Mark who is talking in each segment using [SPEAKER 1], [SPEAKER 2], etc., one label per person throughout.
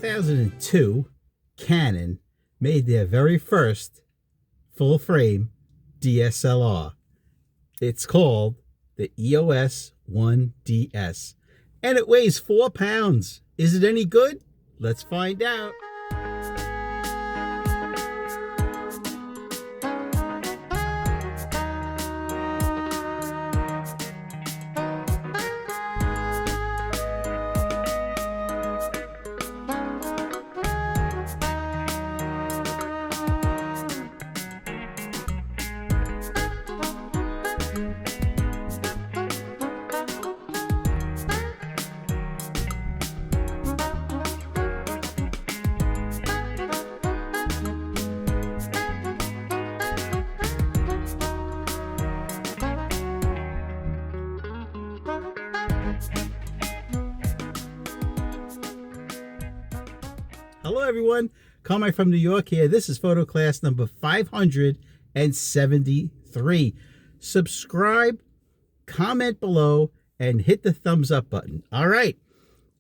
[SPEAKER 1] 2002, Canon made their very first full-frame DSLR. It's called the EOS 1DS, and it weighs 4 pounds. Is it any good? Let's find out. Hello everyone, Carmine from New York here. This is photo class number 573. Subscribe, comment below, and hit the thumbs up button. All right,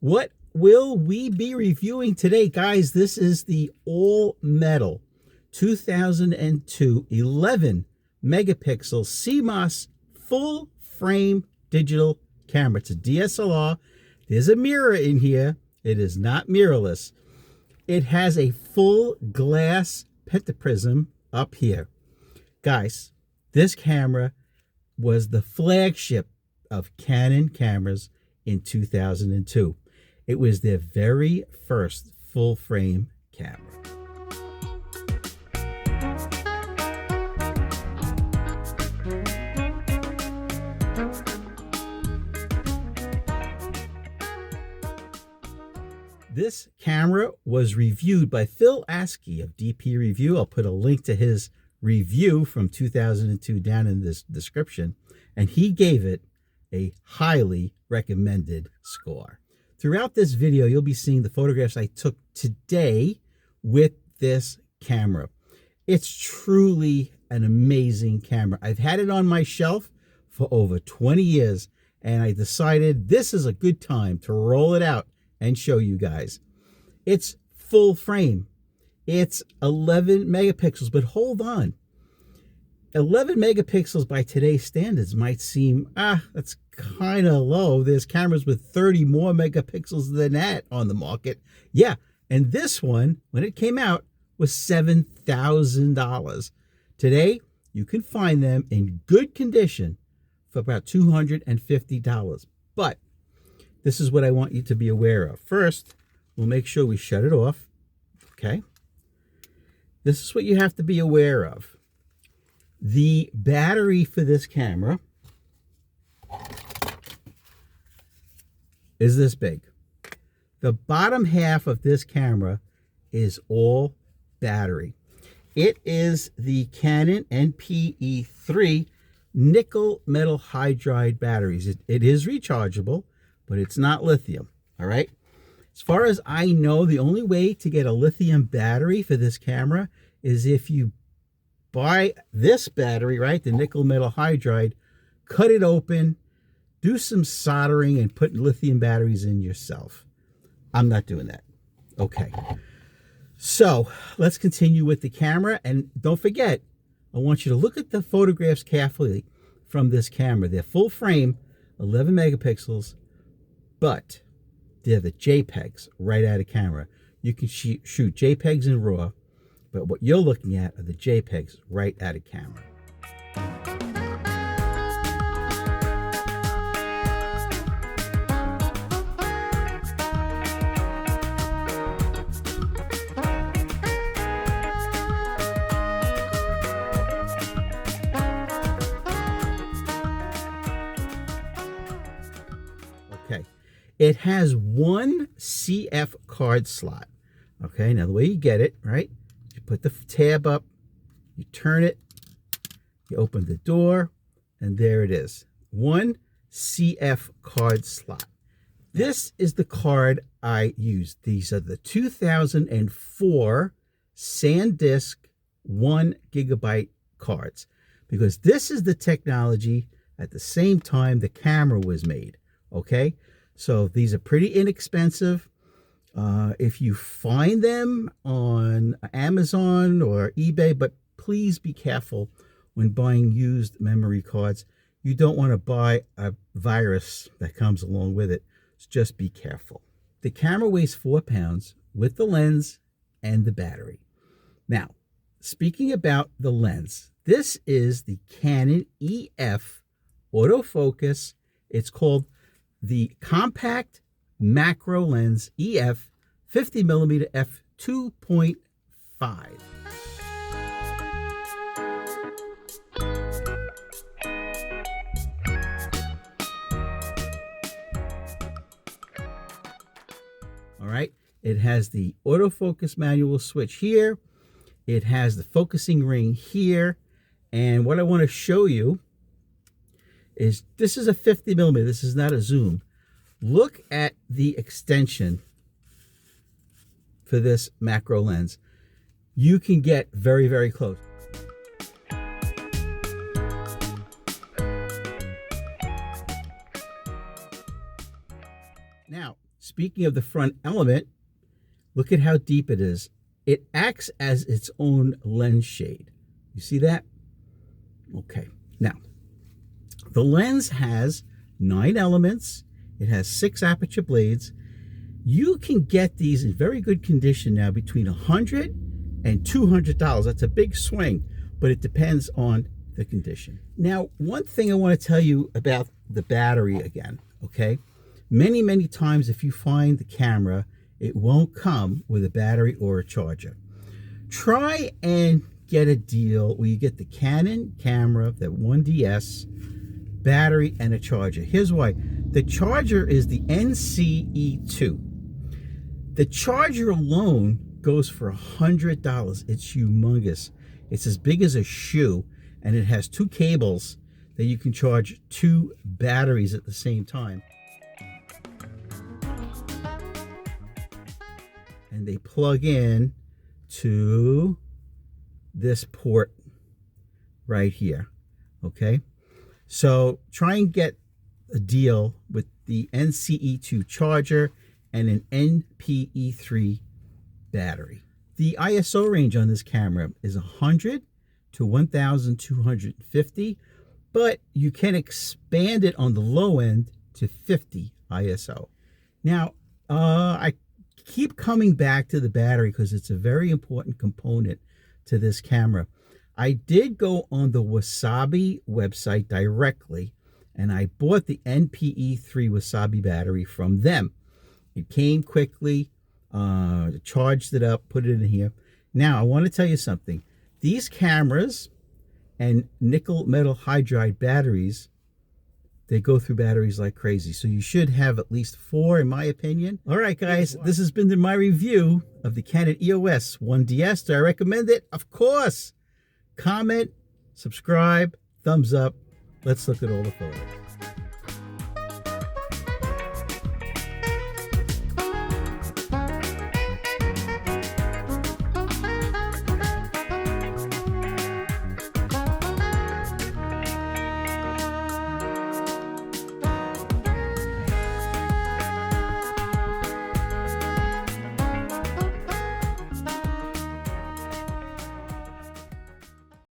[SPEAKER 1] what will we be reviewing today, guys? This is the all metal 2002 11 megapixel CMOS full frame digital camera. It's a DSLR. There's a mirror in here. It is not mirrorless. It has a full glass pentaprism up here. Guys, this camera was the flagship of Canon cameras in 2002. It was their very first full-frame camera. This camera was reviewed by Phil Askey of DP Review. I'll put a link to his review from 2002 down in this description. And he gave it a highly recommended score. Throughout this video, you'll be seeing the photographs I took today with this camera. It's truly an amazing camera. I've had it on my shelf for over 20 years, and I decided this is a good time to roll it out and show you guys. It's full frame. It's 11 megapixels, but hold on. 11 megapixels by today's standards might seem, that's kind of low. There's cameras with 30 more megapixels than that on the market. Yeah, and this one, when it came out, was $7,000. Today, you can find them in good condition for about $250. But this is what I want you to be aware of. First, we'll make sure we shut it off, okay? This is what you have to be aware of. The battery for this camera is this big. The bottom half of this camera is all battery. It is the Canon NPE3 nickel metal hydride batteries. It is rechargeable, but it's not lithium, all right? As far as I know, the only way to get a lithium battery for this camera is if you buy this battery, right, the nickel metal hydride, cut it open, do some soldering, and put lithium batteries in yourself. I'm not doing that. Okay, so let's continue with the camera, and don't forget, I want you to look at the photographs carefully from this camera. They're full frame, 11 megapixels, but they're the JPEGs right out of camera. You can shoot JPEGs in RAW, but what you're looking at are the JPEGs right out of camera. Okay, it has one CF card slot. Okay, now the way you get it, right? You put the tab up, you turn it, you open the door, and there it is. One CF card slot. This is the card I used. These are the 2004 SanDisk 1 gigabyte cards, because this is the technology at the same time the camera was made. Okay, so these are pretty inexpensive. If you find them on Amazon or eBay, but please be careful when buying used memory cards. You don't want to buy a virus that comes along with it. So just be careful. The camera weighs 4 pounds with the lens and the battery. Now, speaking about the lens, this is the Canon EF autofocus. It's called the compact macro lens EF 50mm f2.5. All right, it has the autofocus manual switch here. It has the focusing ring here. And what I want to show you is this is a 50mm. This is not a zoom. Look at the extension for this macro lens. You can get very, very close. Now, speaking of the front element, look at how deep it is. It acts as its own lens shade. You see that? Okay. Now, the lens has 9 elements. It has 6 aperture blades. You can get these in very good condition now between $100 and $200. That's a big swing, but it depends on the condition. Now, one thing I want to tell you about the battery again, okay? Many, many times if you find the camera, it won't come with a battery or a charger. Try and get a deal where you get the Canon camera, that 1DS, battery, and a charger. Here's why. The charger is the NCE2. The charger alone goes for $100. It's humongous. It's as big as a shoe, and it has 2 cables that you can charge 2 batteries at the same time. And they plug in to this port right here. Okay, so try and get a deal with the NCE2 charger and an NPE3 battery. The ISO range on this camera is 100 to 1250, but you can expand it on the low end to 50 ISO. Now, I keep coming back to the battery because it's a very important component to this camera. I did go on the Wasabi website directly, and I bought the NPE3 Wasabi battery from them. It came quickly, charged it up, put it in here. Now, I want to tell you something. These cameras and nickel metal hydride batteries, they go through batteries like crazy. So you should have at least 4, in my opinion. All right, guys, this has been my review of the Canon EOS 1DS. Do I recommend it? Of course. Comment, subscribe, thumbs up. Let's look at all the photos.